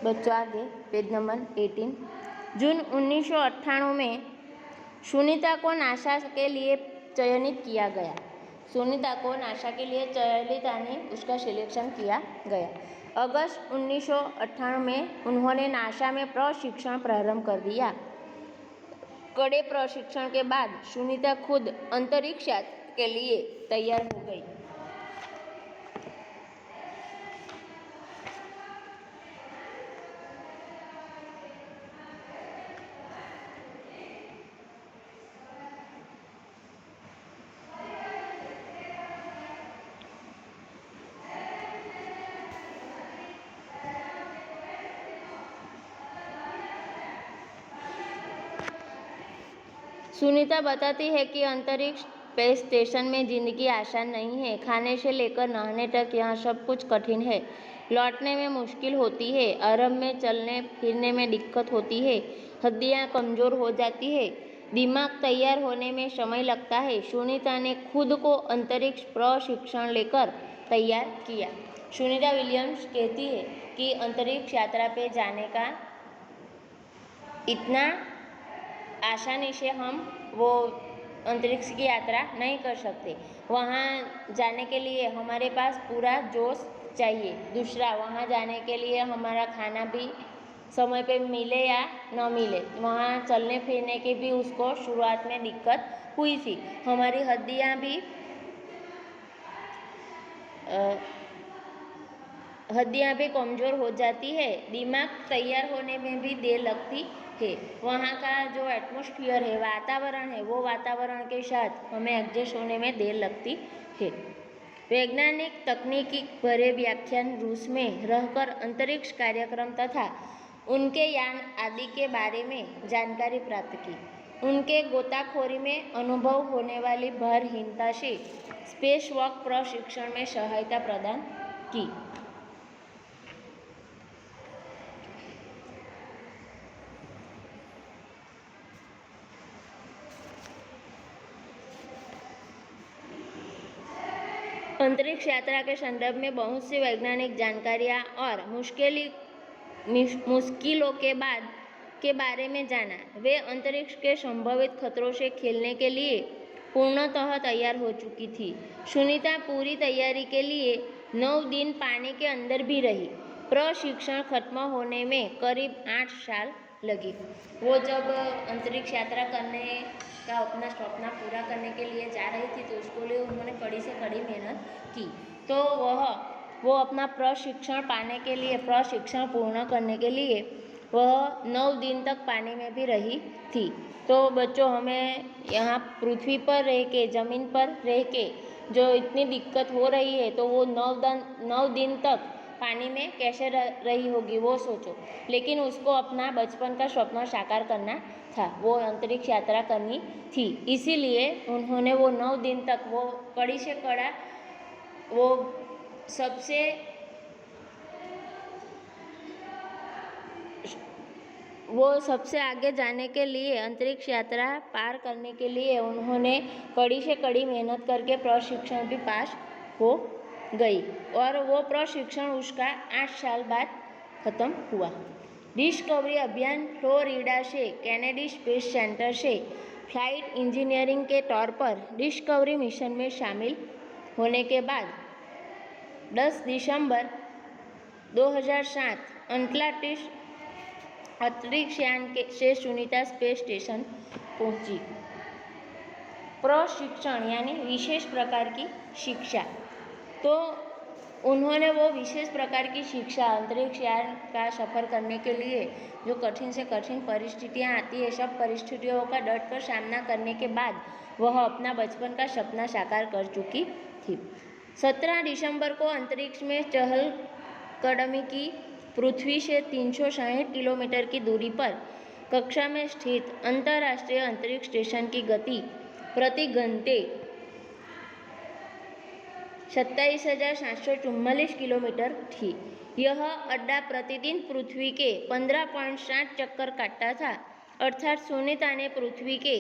बच्चों आगे page number 18। जून 1998 में सुनीता को नासा के लिए चयनित किया गया। सुनीता को नासा के लिए चयनित यानी उसका सिलेक्शन किया गया। अगस्त 1998 में उन्होंने नासा में प्रशिक्षण प्रारंभ कर दिया। कड़े प्रशिक्षण के बाद सुनीता खुद अंतरिक्ष यात्रा के लिए तैयार हो गई। सुनीता बताती है कि अंतरिक्ष स्पेस स्टेशन में ज़िंदगी आसान नहीं है। खाने से लेकर नहाने तक यहाँ सब कुछ कठिन है। लौटने में मुश्किल होती है। आरंभ में चलने फिरने में दिक्कत होती है। हड्डियाँ कमज़ोर हो जाती है। दिमाग तैयार होने में समय लगता है। सुनीता ने खुद को अंतरिक्ष प्रशिक्षण लेकर तैयार किया। सुनीता विलियम्स कहती है कि अंतरिक्ष यात्रा पे जाने का इतना आसानी से हम वो अंतरिक्ष की यात्रा नहीं कर सकते। वहाँ जाने के लिए हमारे पास पूरा जोश चाहिए। दूसरा, वहाँ जाने के लिए हमारा खाना भी समय पे मिले या न मिले। वहाँ चलने फिरने की भी उसको शुरुआत में दिक्कत हुई थी। हमारी हड्डियाँ भी कमज़ोर हो जाती है। दिमाग तैयार होने में भी देर लगती है। वहाँ का जो एटमॉस्फेयर है, वातावरण है, वो वातावरण के साथ हमें एडजस्ट होने में देर लगती है। वैज्ञानिक तकनीकी भरे व्याख्यान रूस में रहकर अंतरिक्ष कार्यक्रम तथा उनके यान आदि के बारे में जानकारी प्राप्त की। उनके गोताखोरी में अनुभव होने वाली भारहीनता से स्पेस वॉक प्रशिक्षण में सहायता प्रदान की। अंतरिक्ष यात्रा के संदर्भ में बहुत सी वैज्ञानिक जानकारियाँ और मुश्किलों के बारे में जाना। वे अंतरिक्ष के संभावित खतरों से खेलने के लिए पूर्णतः तैयार हो चुकी थी। सुनीता पूरी तैयारी के लिए 9 दिन पानी के अंदर भी रही। प्रशिक्षण खत्म होने में करीब 8 साल लगी। वो जब अंतरिक्ष यात्रा करने का अपना सपना पूरा करने के लिए जा रही थी, तो उसके लिए उन्होंने कड़ी से कड़ी मेहनत की। तो वो अपना प्रशिक्षण पाने के लिए, प्रशिक्षण पूर्ण करने के लिए वह 9 दिन तक पानी में भी रही थी। तो बच्चों, हमें यहाँ पृथ्वी पर रह के, ज़मीन पर रह के जो इतनी दिक्कत हो रही है, तो वो 9 दिन तक पानी में कैसे रही होगी वो सोचो। लेकिन उसको अपना बचपन का सपना साकार करना था, वो अंतरिक्ष यात्रा करनी थी। इसीलिए उन्होंने वो 9 दिन तक वो कड़ी से कड़ा वो सबसे आगे जाने के लिए, अंतरिक्ष यात्रा पार करने के लिए उन्होंने कड़ी से कड़ी मेहनत करके प्रशिक्षण भी पास हो गई। और वो प्रशिक्षण उसका 8 साल बाद ख़त्म हुआ। डिस्कवरी अभियान फ्लोरिडा से कैनेडी स्पेस सेंटर से फ्लाइट इंजीनियरिंग के तौर पर डिस्कवरी मिशन में शामिल होने के बाद 10 दिसंबर 2007 अंतरिक्ष यान से सुनीता स्पेस स्टेशन पहुंची। प्रशिक्षण यानी विशेष प्रकार की शिक्षा। तो उन्होंने वो विशेष प्रकार की शिक्षा, अंतरिक्ष यान का सफ़र करने के लिए जो कठिन से कठिन परिस्थितियाँ आती है, सब परिस्थितियों का डट कर सामना करने के बाद वह अपना बचपन का सपना साकार कर चुकी थी। 17 दिसंबर को अंतरिक्ष में चहलकदमी की। पृथ्वी से 360 किलोमीटर की दूरी पर कक्षा में स्थित अंतर्राष्ट्रीय अंतरिक्ष स्टेशन की गति प्रति घंटे 27,744 किलोमीटर थी। यह अड्डा प्रतिदिन पृथ्वी के 15.7 चक्कर काटता था, अर्थात सुनीता ने पृथ्वी के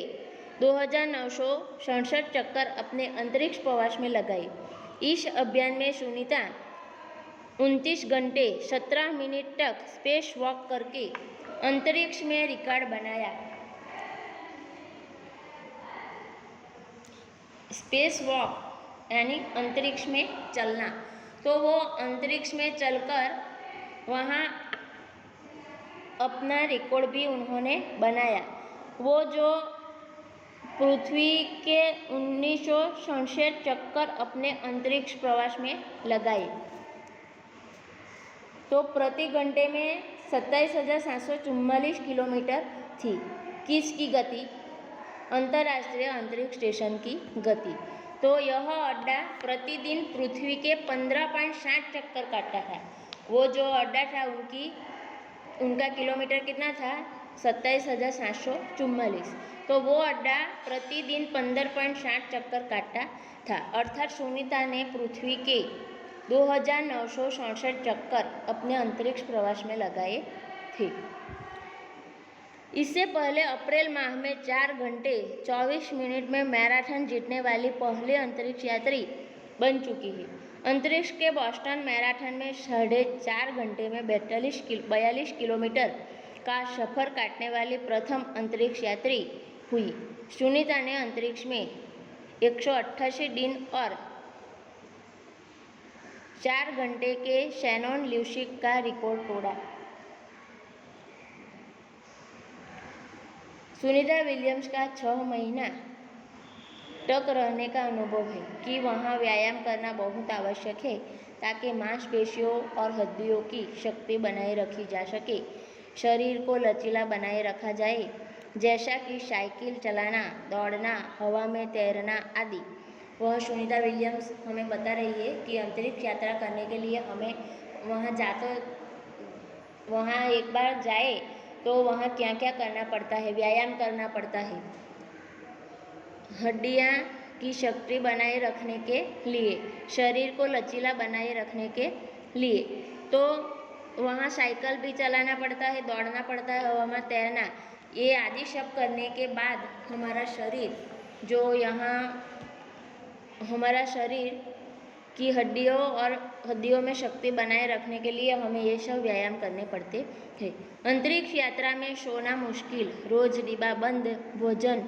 2,967 चक्कर अपने अंतरिक्ष प्रवास में लगाए। इस अभियान में सुनीता 29 घंटे 17 मिनट तक स्पेस वॉक करके अंतरिक्ष में रिकॉर्ड बनाया। स्पेस वॉक यानी अंतरिक्ष में चलना, तो वो अंतरिक्ष में चलकर वहाँ अपना रिकॉर्ड भी उन्होंने बनाया। वो जो पृथ्वी के 1967 चक्कर अपने अंतरिक्ष प्रवास में लगाए, तो प्रति घंटे में 27,744 किलोमीटर थी। किसकी गति? अंतर्राष्ट्रीय अंतरिक्ष स्टेशन की गति। तो यह अड्डा प्रतिदिन पृथ्वी के 15.60 चक्कर काटता था। वो जो अड्डा था उनका किलोमीटर कितना था? 27,744। तो वो अड्डा प्रतिदिन 15.60 चक्कर काटता था। अर्थात सुनीता ने पृथ्वी के 2,967 चक्कर अपने अंतरिक्ष प्रवास में लगाए थे। इससे पहले अप्रैल माह में 4 घंटे 24 मिनट में मैराथन जीतने वाली पहली अंतरिक्ष यात्री बन चुकी है। अंतरिक्ष के बोस्टन मैराथन में 4.5 घंटे में 42 किलोमीटर का सफर काटने वाली प्रथम अंतरिक्ष यात्री हुई। सुनीता ने अंतरिक्ष में 188 दिन और 4 घंटे के शैनॉन ल्यूसिक का रिकॉर्ड तोड़ा। सुनीता विलियम्स का 6 महीना तक रहने का अनुभव है कि वहाँ व्यायाम करना बहुत आवश्यक है ताकि मांसपेशियों और हड्डियों की शक्ति बनाए रखी जा सके, शरीर को लचीला बनाए रखा जाए, जैसा कि साइकिल चलाना, दौड़ना, हवा में तैरना आदि। वह सुनीता विलियम्स हमें बता रही है कि अंतरिक्ष यात्रा करने के लिए हमें वहाँ एक बार जाए तो वहाँ क्या क्या करना पड़ता है। व्यायाम करना पड़ता है, हड्डियाँ की शक्ति बनाए रखने के लिए, शरीर को लचीला बनाए रखने के लिए। तो वहाँ साइकिल भी चलाना पड़ता है, दौड़ना पड़ता है, हवा में तैरना, ये आदि सब करने के बाद हमारा शरीर की हड्डियों में शक्ति बनाए रखने के लिए हमें ये सब व्यायाम करने पड़ते हैं। अंतरिक्ष यात्रा में सोना मुश्किल, रोज डिब्बाबंद भोजन,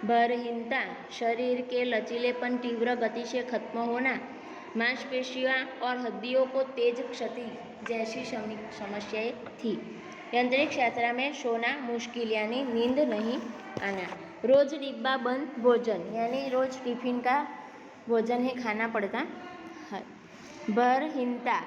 भारहीनता, शरीर के लचीलेपन तीव्र गति से खत्म होना, मांसपेशियाँ और हड्डियों को तेज क्षति जैसी समस्याएं थी। अंतरिक्ष यात्रा में सोना मुश्किल यानी नींद नहीं आना, रोज डिब्बाबंद भोजन यानी रोज टिफिन का भोजन ही खाना पड़ता है, भारहीनता,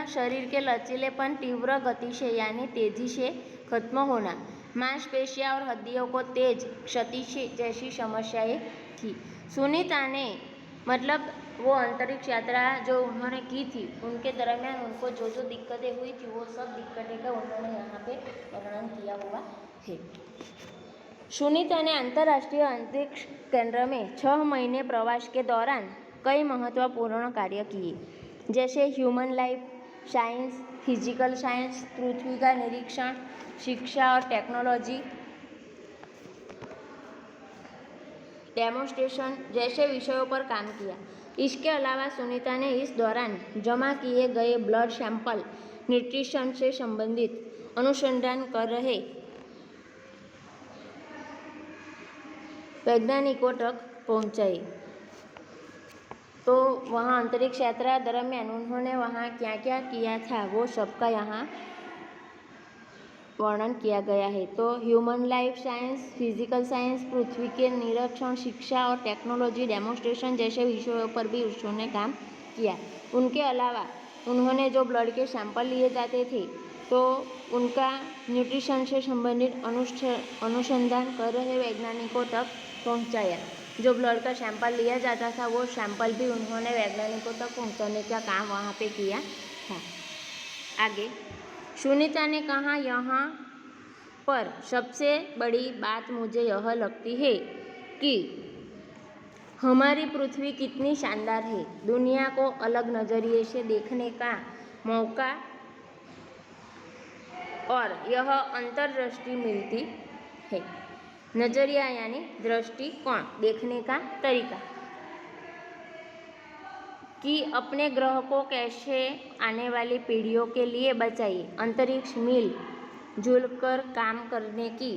शरीर के लचीलेपन तीव्र गति से यानी तेजी से खत्म होना, मांसपेशियाँ और हड्डियों को तेज क्षति जैसी समस्याएं थी। सुनीता ने मतलब वो अंतरिक्ष यात्रा जो उन्होंने की थी उनके दरमियान उनको जो जो दिक्कतें हुई थी वो सब दिक्कतें का उन्होंने यहाँ पे वर्णन किया हुआ है। सुनीता ने अंतर्राष्ट्रीय अंतरिक्ष केंद्र में 6 महीने प्रवास के दौरान कई महत्वपूर्ण कार्य किए, जैसे human life science, physical science, पृथ्वी का निरीक्षण, शिक्षा और टेक्नोलॉजी, डेमोन्स्ट्रेशन जैसे विषयों पर काम किया। इसके अलावा सुनीता ने इस दौरान जमा किए गए ब्लड सैंपल न्यूट्रिशन से संबंधित अनुसंधान कर रहे वैज्ञानिकों तक पहुंचाई। तो वहाँ अंतरिक्ष यात्रा दरमियान उन्होंने वहाँ क्या क्या किया था वो सबका यहाँ वर्णन किया गया है। तो human life science, physical science, पृथ्वी के निरीक्षण, शिक्षा और टेक्नोलॉजी, डेमोन्स्ट्रेशन जैसे विषयों पर भी उन्होंने काम किया। उनके अलावा उन्होंने जो ब्लड के सैंपल लिए जाते थे तो उनका न्यूट्रिशन से संबंधित अनुसंधान कर रहे वैज्ञानिकों तक पहुंचाया। जो ब्लड का सैंपल लिया जाता था वो सैंपल भी उन्होंने वैज्ञानिकों तक पहुंचाने का काम वहाँ पे किया था। आगे सुनीता ने कहा, यहाँ पर सबसे बड़ी बात मुझे यह लगती है कि हमारी पृथ्वी कितनी शानदार है, दुनिया को अलग नज़रिए से देखने का मौका और यह अंतर्दृष्टि मिलती है। नजरिया यानी दृष्टिकोण, देखने का तरीका, कि अपने ग्रह को कैसे आने वाली पीढ़ियों के लिए बचाइए। अंतरिक्ष मिल जुल कर काम करने की,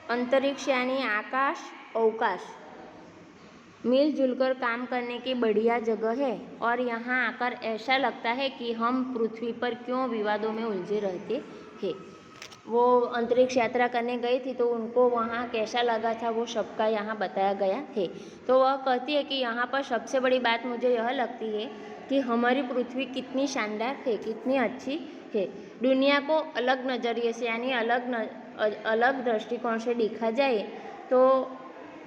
अंतरिक्ष यानी आकाश, अवकाश, मिलजुल कर काम करने की बढ़िया जगह है और यहाँ आकर ऐसा लगता है कि हम पृथ्वी पर क्यों विवादों में उलझे रहते हैं। वो अंतरिक्ष यात्रा करने गई थी तो उनको वहाँ कैसा लगा था वो सबका यहाँ बताया गया है। तो वह कहती है कि यहाँ पर सबसे बड़ी बात मुझे यह लगती है कि हमारी पृथ्वी कितनी शानदार है, कितनी अच्छी है। दुनिया को अलग नज़रिए से यानी अलग दृष्टिकोण से देखा जाए तो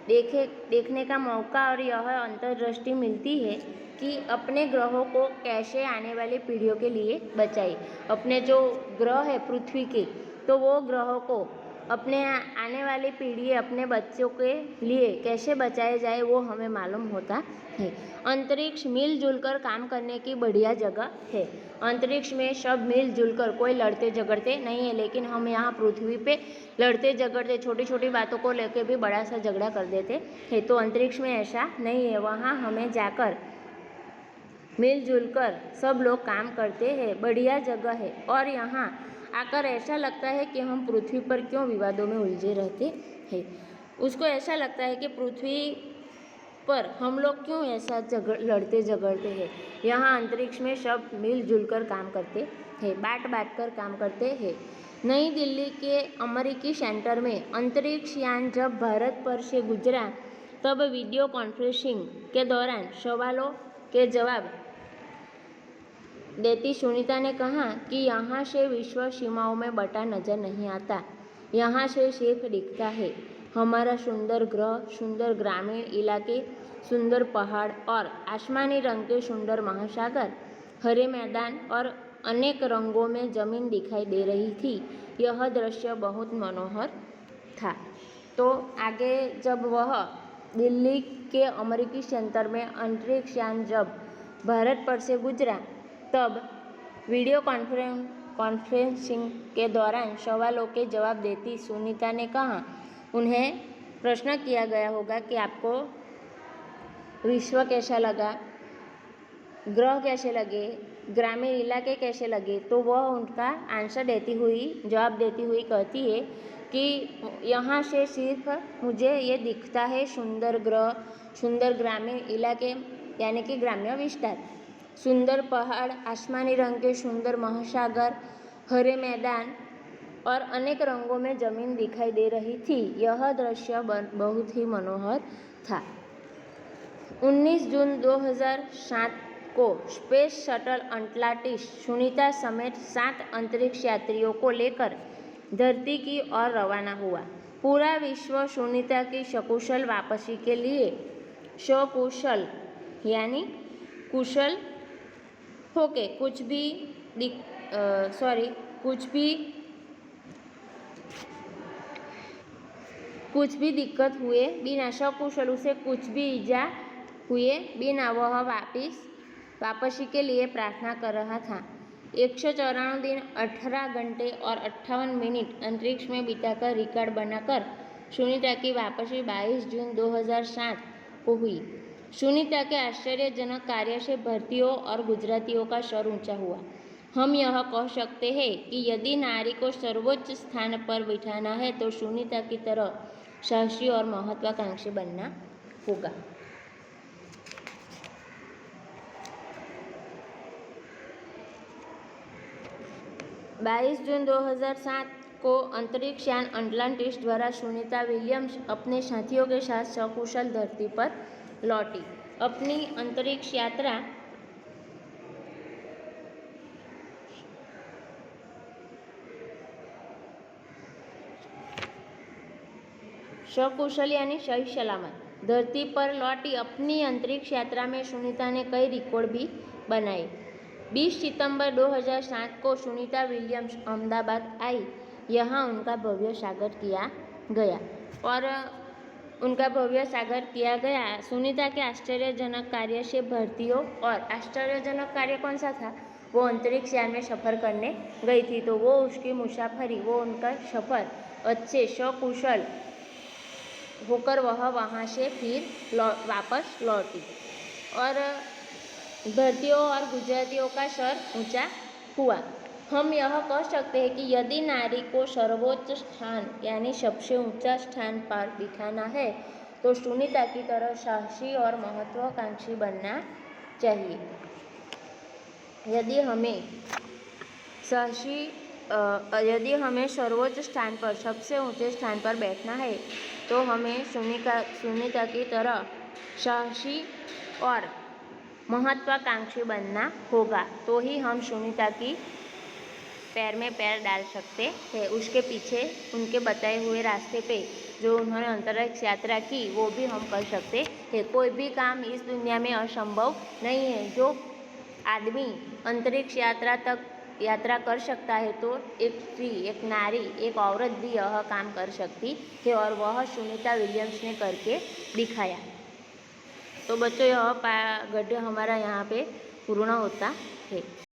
देखने का मौका और यह अंतर्दृष्टि मिलती है कि अपने ग्रहों को कैसे आने वाली पीढ़ियों के लिए बचाए। अपने जो ग्रह है पृथ्वी के, तो वो ग्रहों को अपने आने वाली पीढ़ी, अपने बच्चों के लिए कैसे बचाया जाए वो हमें मालूम होता है। अंतरिक्ष मिलजुल कर काम करने की बढ़िया जगह है। अंतरिक्ष में सब मिलजुल कर, कोई लड़ते झगड़ते नहीं है, लेकिन हम यहाँ पृथ्वी पे लड़ते झगड़ते, छोटी छोटी बातों को लेकर भी बड़ा सा झगड़ा कर देते हैं। तो अंतरिक्ष में ऐसा नहीं है, वहाँ हमें जाकर मिलजुल कर सब लोग काम करते हैं, बढ़िया जगह है। और यहाँ आकर ऐसा लगता है कि हम पृथ्वी पर क्यों विवादों में उलझे रहते हैं। उसको ऐसा लगता है कि पृथ्वी पर हम लोग क्यों ऐसा लड़ते झगड़ते हैं। यहाँ अंतरिक्ष में सब मिलजुल कर काम करते हैं, बांट कर काम करते हैं। नई दिल्ली के अमेरिकी सेंटर में अंतरिक्ष यान जब भारत पर से गुजरा तब वीडियो कॉन्फ्रेंसिंग के दौरान सवालों के जवाब देती सुनीता ने कहा कि यहाँ से विश्व सीमाओं में बटा नजर नहीं आता, यहाँ से सिर्फ दिखता है हमारा सुंदर ग्रह, सुंदर ग्रामीण इलाके, सुंदर पहाड़ और आसमानी रंग के सुंदर महासागर, हरे मैदान और अनेक रंगों में जमीन दिखाई दे रही थी। यह दृश्य बहुत मनोहर था। तो आगे जब वह दिल्ली के अमेरिकी सेंटर में अंतरिक्ष यान जब भारत पर से गुजरा तब वीडियो कॉन्फ्रेंसिंग के दौरान सवालों के जवाब देती सुनीता ने कहा, उन्हें प्रश्न किया गया होगा कि आपको विश्व कैसा लगा, ग्रह कैसे लगे, ग्रामीण इलाके कैसे लगे, तो वह उनका आंसर जवाब देती हुई कहती है कि यहाँ से सिर्फ मुझे ये दिखता है सुंदर ग्रह, सुंदर ग्रामीण इलाके यानी कि ग्राम्य विस्तार, सुंदर पहाड़, आसमानी रंग के सुंदर महासागर, हरे मैदान और अनेक रंगों में जमीन दिखाई दे रही थी। यह दृश्य बहुत ही मनोहर था। 19 जून 2007 को स्पेस शटल अटलांटिस सुनीता समेत 7 अंतरिक्ष यात्रियों को लेकर धरती की ओर रवाना हुआ। पूरा विश्व सुनीता की सकुशल वापसी के लिए सकुशल यानी कुशल होके कुछ भी दिक्कत हुए बिना, सकुशल उसे कुछ भी ईजा हुए बिना वह वापसी के लिए प्रार्थना कर रहा था। 194 दिन 18 घंटे और 58 मिनट अंतरिक्ष में बिताकर रिकॉर्ड बनाकर सुनीता की वापसी 22 जून 2007 को हुई। सुनीता के आश्चर्यजनक कार्य से भारतीयों और गुजरातियों का सर ऊंचा हुआ। हम यह कह सकते हैं कि यदि नारी को सर्वोच्च स्थान पर बिठाना है तो सुनीता की तरह साहसी और महत्वाकांक्षी बनना होगा। बाईस जून 2007 को अंतरिक्ष यान अटलांटिस द्वारा सुनीता विलियम्स अपने साथियों के साथ सकुशल धरती पर लौटी। अपनी अंतरिक्ष यात्रा सकुशल यानी सही सलामत धरती पर लौटी। अपनी अंतरिक्ष यात्रा में सुनीता ने कई रिकॉर्ड भी बनाए। 20 सितंबर 2007 को सुनीता विलियम्स अहमदाबाद आई। यहाँ उनका भव्य स्वागत किया गया। सुनीता के आश्चर्यजनक कार्य से भारतीयों, और आश्चर्यजनक कार्य कौन सा था, वो अंतरिक्ष यान में सफ़र करने गई थी, तो वो उसकी मुसाफरी, वो उनका सफ़र अच्छे सकुशल होकर वह वहाँ से फिर वापस लौटी और भारतीयों और गुजरातियों का सर ऊंचा हुआ। हम यह कह सकते हैं कि यदि नारी को सर्वोच्च स्थान यानी सबसे ऊंचा स्थान पर दिखाना है तो सुनीता की तरह साहसी और महत्वाकांक्षी बनना चाहिए। यदि हमें सर्वोच्च स्थान पर सबसे ऊंचे स्थान पर बैठना है तो हमें सुनीता की तरह साहसी और महत्वाकांक्षी बनना होगा, तो ही हम सुनीता की पैर में पैर डाल सकते हैं। उसके पीछे उनके बताए हुए रास्ते पे जो उन्होंने अंतरिक्ष यात्रा की वो भी हम कर सकते हैं। कोई भी काम इस दुनिया में असंभव नहीं है। जो आदमी अंतरिक्ष यात्रा कर सकता है तो एक स्त्री, एक नारी, एक औरत भी यह काम कर सकती है और वह सुनीता विलियम्स ने करके दिखाया। तो बच्चों, यह गद्य हमारा यहाँ पे पूर्ण होता है।